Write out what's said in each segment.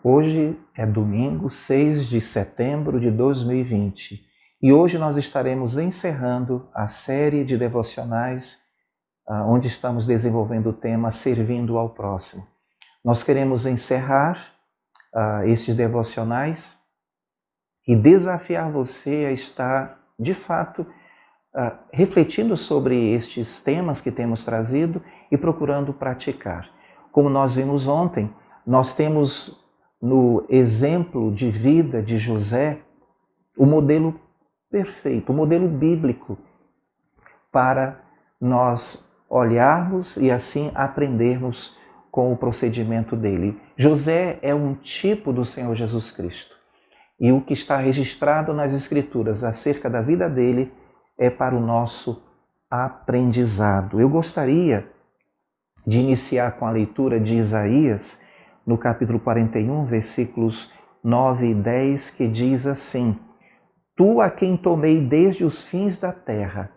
Hoje é domingo, 6 de setembro de 2020 e hoje nós estaremos encerrando a série de devocionais onde estamos desenvolvendo o tema Servindo ao Próximo. Nós queremos encerrar estes devocionais e desafiar você a estar, de fato, refletindo sobre estes temas que temos trazido e procurando praticar. Como nós vimos ontem, nós temos no exemplo de vida de José o modelo perfeito, o modelo bíblico para nós olharmos e assim aprendermos com o procedimento dele. José é um tipo do Senhor Jesus Cristo e o que está registrado nas Escrituras acerca da vida dele é para o nosso aprendizado. Eu gostaria de iniciar com a leitura de Isaías, no capítulo 41, versículos 9 e 10, que diz assim: Tu a quem tomei desde os fins da terra,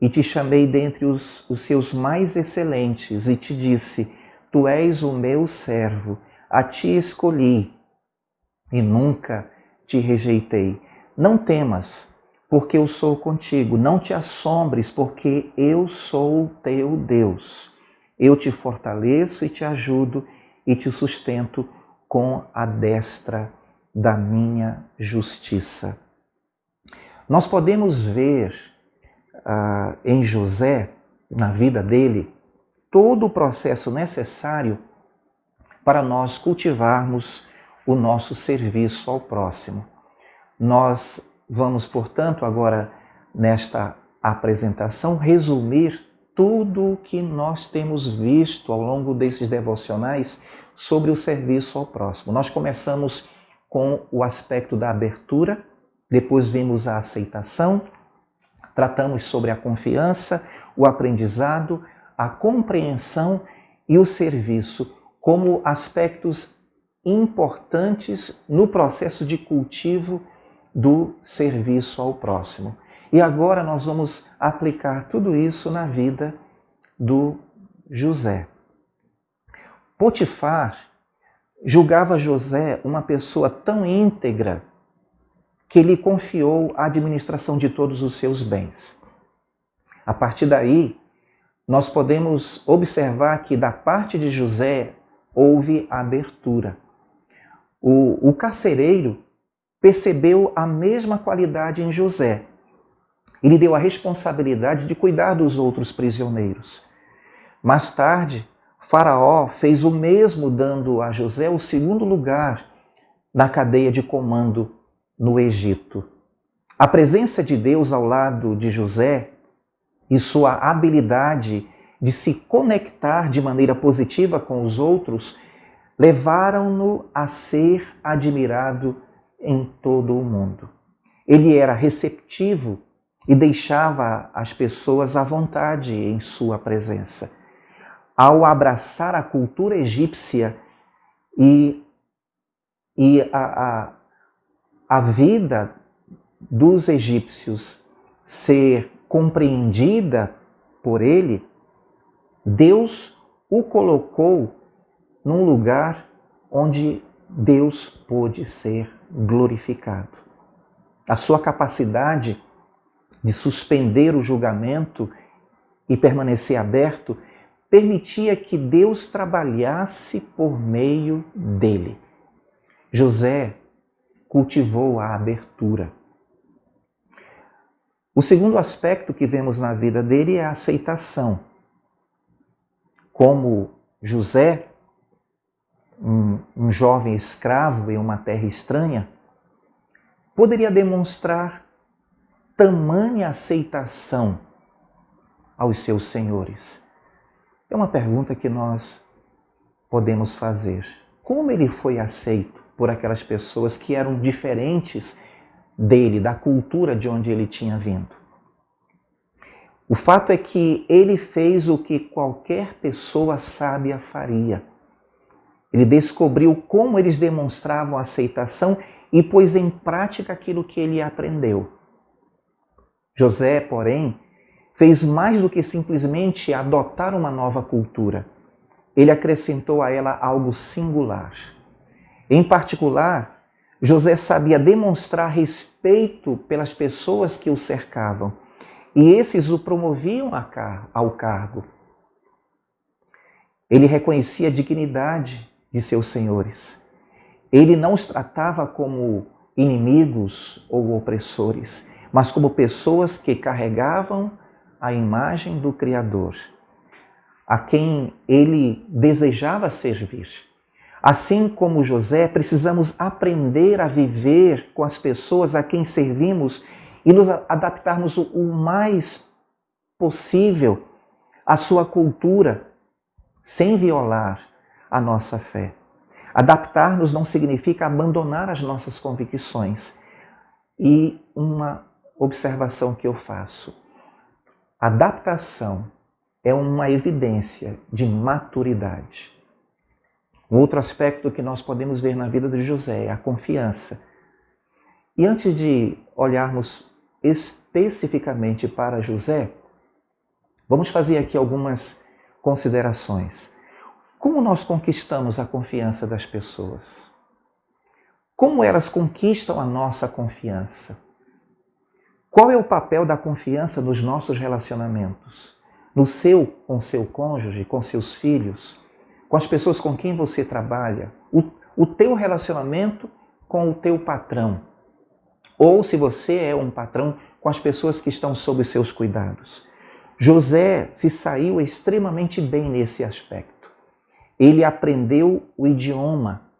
e te chamei dentre os seus mais excelentes, e te disse, Tu és o meu servo, a ti escolhi, e nunca te rejeitei. Não temas, porque eu sou contigo, não te assombres, porque eu sou teu Deus. Eu te fortaleço e te ajudo, e te sustento com a destra da minha justiça. Nós podemos ver em José, na vida dele, todo o processo necessário para nós cultivarmos o nosso serviço ao próximo. Nós vamos, portanto, agora nesta apresentação, resumir tudo o que nós temos visto ao longo desses devocionais sobre o serviço ao próximo. Nós começamos com o aspecto da abertura, depois vimos a aceitação, tratamos sobre a confiança, o aprendizado, a compreensão e o serviço como aspectos importantes no processo de cultivo do serviço ao próximo. E agora nós vamos aplicar tudo isso na vida do José. Potifar julgava José uma pessoa tão íntegra que lhe confiou a administração de todos os seus bens. A partir daí, nós podemos observar que da parte de José houve abertura. O carcereiro percebeu a mesma qualidade em José. Ele deu a responsabilidade de cuidar dos outros prisioneiros. Mais tarde, Faraó fez o mesmo, dando a José o segundo lugar na cadeia de comando no Egito. A presença de Deus ao lado de José e sua habilidade de se conectar de maneira positiva com os outros levaram-no a ser admirado em todo o mundo. Ele era receptivo e deixava as pessoas à vontade em sua presença. Ao abraçar a cultura egípcia e a vida dos egípcios ser compreendida por ele, Deus o colocou num lugar onde Deus pôde ser glorificado. A sua capacidade de suspender o julgamento e permanecer aberto, permitia que Deus trabalhasse por meio dele. José cultivou a abertura. O segundo aspecto que vemos na vida dele é a aceitação. Como José, um jovem escravo em uma terra estranha, poderia demonstrar tamanha aceitação aos seus senhores? É uma pergunta que nós podemos fazer. Como ele foi aceito por aquelas pessoas que eram diferentes dele, da cultura de onde ele tinha vindo? O fato é que ele fez o que qualquer pessoa sábia faria. Ele descobriu como eles demonstravam aceitação e pôs em prática aquilo que ele aprendeu. José, porém, fez mais do que simplesmente adotar uma nova cultura. Ele acrescentou a ela algo singular. Em particular, José sabia demonstrar respeito pelas pessoas que o cercavam, e esses o promoviam ao cargo. Ele reconhecia a dignidade de seus senhores. Ele não os tratava como inimigos ou opressores, mas como pessoas que carregavam a imagem do Criador, a quem ele desejava servir. Assim como José, precisamos aprender a viver com as pessoas a quem servimos e nos adaptarmos o mais possível à sua cultura, sem violar a nossa fé. Adaptar-nos não significa abandonar as nossas convicções. E uma observação que eu faço: adaptação é uma evidência de maturidade. Um outro aspecto que nós podemos ver na vida de José é a confiança. E antes de olharmos especificamente para José, vamos fazer aqui algumas considerações. Como nós conquistamos a confiança das pessoas? Como elas conquistam a nossa confiança? Qual é o papel da confiança nos nossos relacionamentos? Com seu cônjuge, com seus filhos, com as pessoas com quem você trabalha, o teu relacionamento com o teu patrão. Ou se você é um patrão, com as pessoas que estão sob os seus cuidados. José se saiu extremamente bem nesse aspecto. Ele aprendeu o idioma.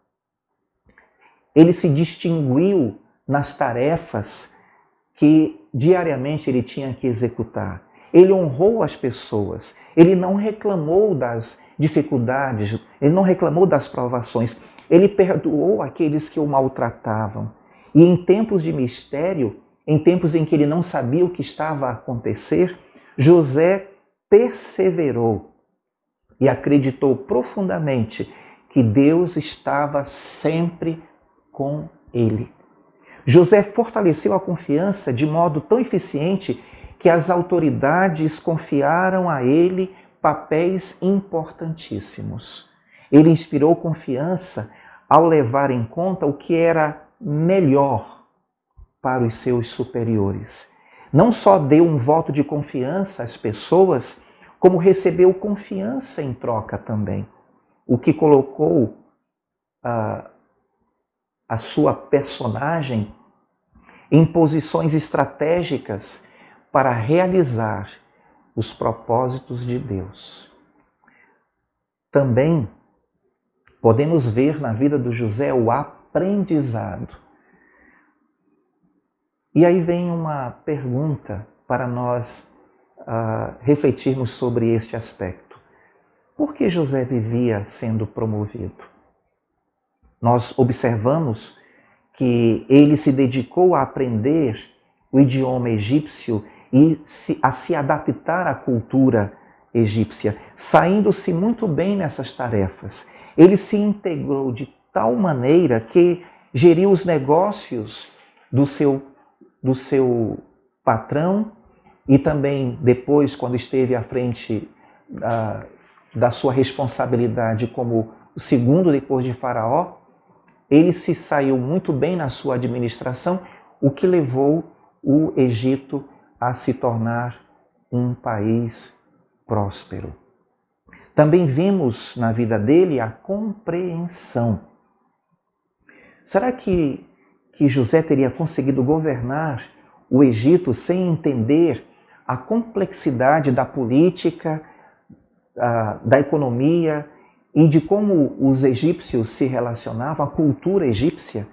Ele se distinguiu nas tarefas que diariamente ele tinha que executar. Ele honrou as pessoas. Ele não reclamou das dificuldades, ele não reclamou das provações. Ele perdoou aqueles que o maltratavam. E em tempos de mistério, em tempos em que ele não sabia o que estava a acontecer, José perseverou e acreditou profundamente que Deus estava sempre com ele. José fortaleceu a confiança de modo tão eficiente que as autoridades confiaram a ele papéis importantíssimos. Ele inspirou confiança ao levar em conta o que era melhor para os seus superiores. Não só deu um voto de confiança às pessoas, como recebeu confiança em troca também, o que colocou a sua personagem em posições estratégicas para realizar os propósitos de Deus. Também podemos ver na vida do José o aprendizado. E aí vem uma pergunta para nós refletirmos sobre este aspecto. Por que José vivia sendo promovido? Nós observamos que ele se dedicou a aprender o idioma egípcio e a se adaptar à cultura egípcia, saindo-se muito bem nessas tarefas. Ele se integrou de tal maneira que geriu os negócios do seu patrão e também depois, quando esteve à frente da sua responsabilidade como o segundo depois de Faraó, ele se saiu muito bem na sua administração, o que levou o Egito a se tornar um país próspero. Também vimos na vida dele a compreensão. Será que José teria conseguido governar o Egito sem entender a complexidade da política, da economia e de como os egípcios se relacionavam, a cultura egípcia?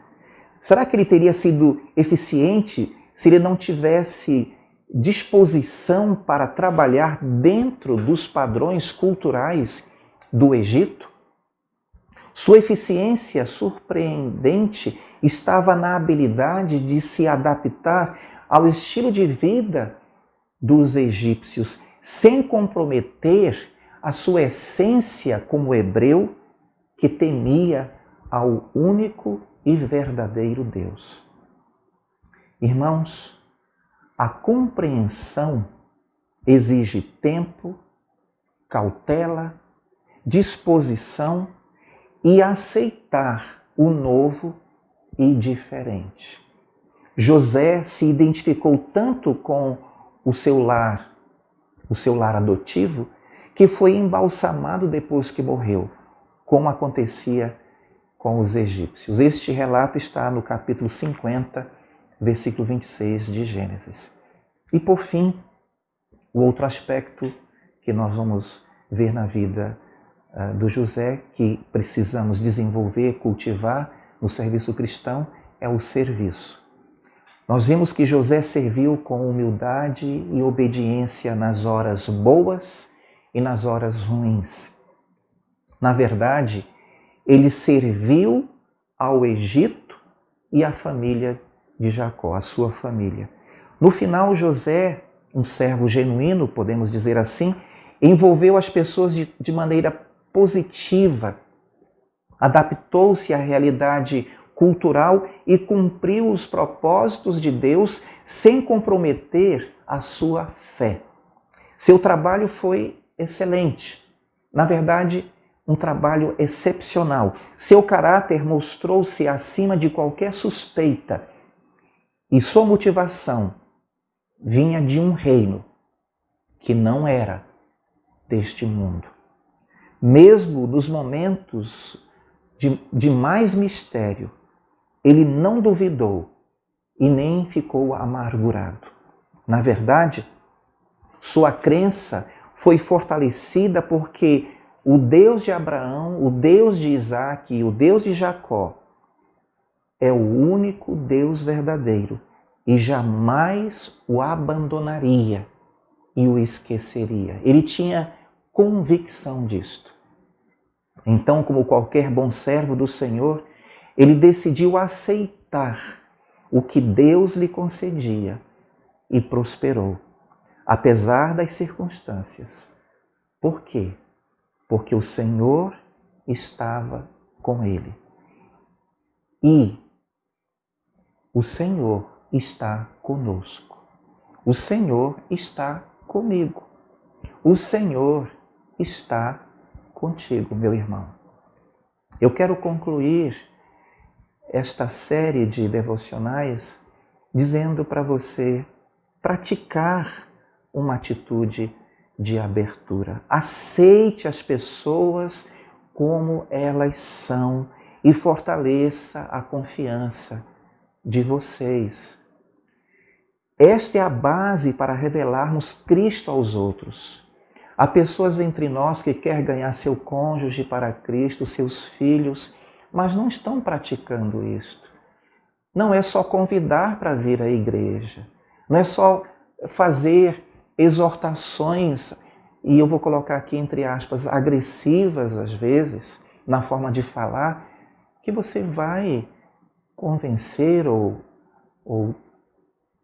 Será que ele teria sido eficiente se ele não tivesse disposição para trabalhar dentro dos padrões culturais do Egito? Sua eficiência surpreendente estava na habilidade de se adaptar ao estilo de vida dos egípcios, sem comprometer a sua essência como hebreu que temia ao único e verdadeiro Deus. Irmãos, a compreensão exige tempo, cautela, disposição e aceitar o novo e diferente. José se identificou tanto com o seu lar adotivo, que foi embalsamado depois que morreu, como acontecia com os egípcios. Este relato está no capítulo 50, versículo 26 de Gênesis. E por fim, o outro aspecto que nós vamos ver na vida do José, que precisamos desenvolver, cultivar no serviço cristão, é o serviço. Nós vimos que José serviu com humildade e obediência nas horas boas e nas horas ruins. Na verdade, ele serviu ao Egito e à família de Jacó, a sua família. No final, José, um servo genuíno, podemos dizer assim, envolveu as pessoas de maneira positiva, adaptou-se à realidade cultural e cumpriu os propósitos de Deus sem comprometer a sua fé. Seu trabalho foi excelente. Na verdade, um trabalho excepcional. Seu caráter mostrou-se acima de qualquer suspeita e sua motivação vinha de um reino que não era deste mundo. Mesmo nos momentos de mais mistério, ele não duvidou e nem ficou amargurado. Na verdade, sua crença foi fortalecida porque o Deus de Abraão, o Deus de Isaac e o Deus de Jacó é o único Deus verdadeiro e jamais o abandonaria e o esqueceria. Ele tinha convicção disto. Então, como qualquer bom servo do Senhor, ele decidiu aceitar o que Deus lhe concedia e prosperou, apesar das circunstâncias. Por quê? Porque o Senhor estava com ele. E o Senhor está conosco. O Senhor está comigo. O Senhor está contigo, meu irmão. Eu quero concluir esta série de devocionais dizendo para você praticar uma atitude de abertura. Aceite as pessoas como elas são e fortaleça a confiança de vocês. Esta é a base para revelarmos Cristo aos outros. Há pessoas entre nós que querem ganhar seu cônjuge para Cristo, seus filhos, mas não estão praticando isto. Não é só convidar para vir à igreja, não é só fazer exortações, e eu vou colocar aqui entre aspas, agressivas às vezes, na forma de falar, que você vai convencer ou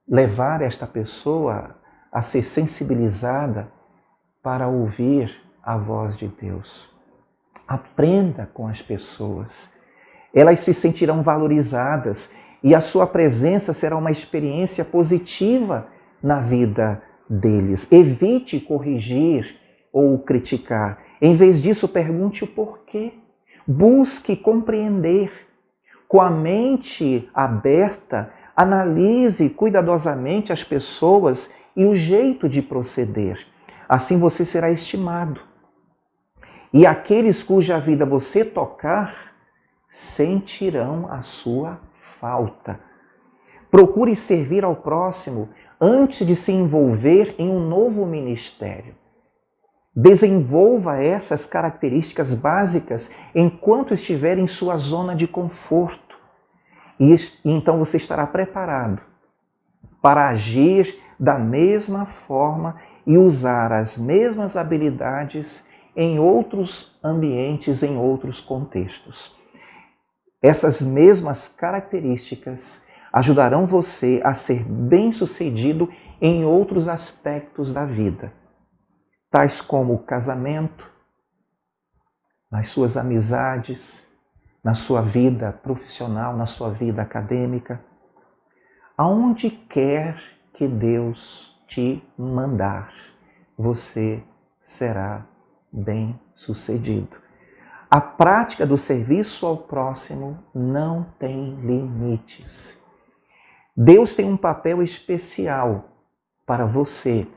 levar esta pessoa a ser sensibilizada para ouvir a voz de Deus. Aprenda com as pessoas. Elas se sentirão valorizadas e a sua presença será uma experiência positiva na vida deles. Evite corrigir ou criticar. Em vez disso, pergunte o porquê. Busque compreender. Com a mente aberta, analise cuidadosamente as pessoas e o jeito de proceder. Assim você será estimado. E aqueles cuja vida você tocar sentirão a sua falta. Procure servir ao próximo antes de se envolver em um novo ministério. Desenvolva essas características básicas enquanto estiver em sua zona de conforto. E então você estará preparado para agir da mesma forma e usar as mesmas habilidades em outros ambientes, em outros contextos. Essas mesmas características ajudarão você a ser bem-sucedido em outros aspectos da vida, tais como o casamento, nas suas amizades, na sua vida profissional, na sua vida acadêmica, aonde quer que Deus te mandar, você será bem-sucedido. A prática do serviço ao próximo não tem limites. Deus tem um papel especial para você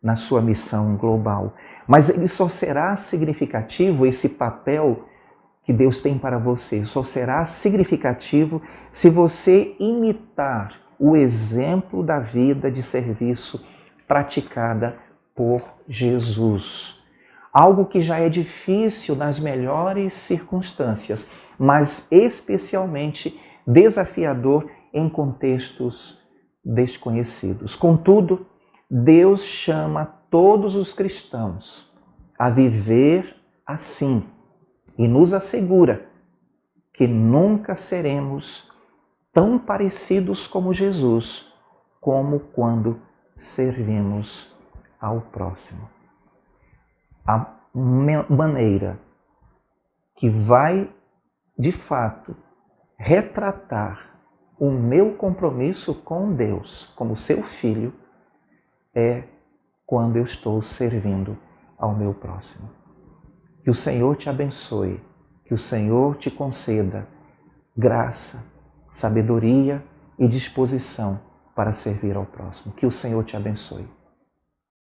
na sua missão global, mas ele só será significativo, esse papel que Deus tem para você, só será significativo se você imitar o exemplo da vida de serviço praticada por Jesus. Algo que já é difícil nas melhores circunstâncias, mas especialmente desafiador em contextos desconhecidos. Contudo, Deus chama todos os cristãos a viver assim e nos assegura que nunca seremos tão parecidos como Jesus, como quando servimos ao próximo. A maneira que vai, de fato, retratar o meu compromisso com Deus como seu filho é quando eu estou servindo ao meu próximo. Que o Senhor te abençoe, que o Senhor te conceda graça, sabedoria e disposição para servir ao próximo. Que o Senhor te abençoe.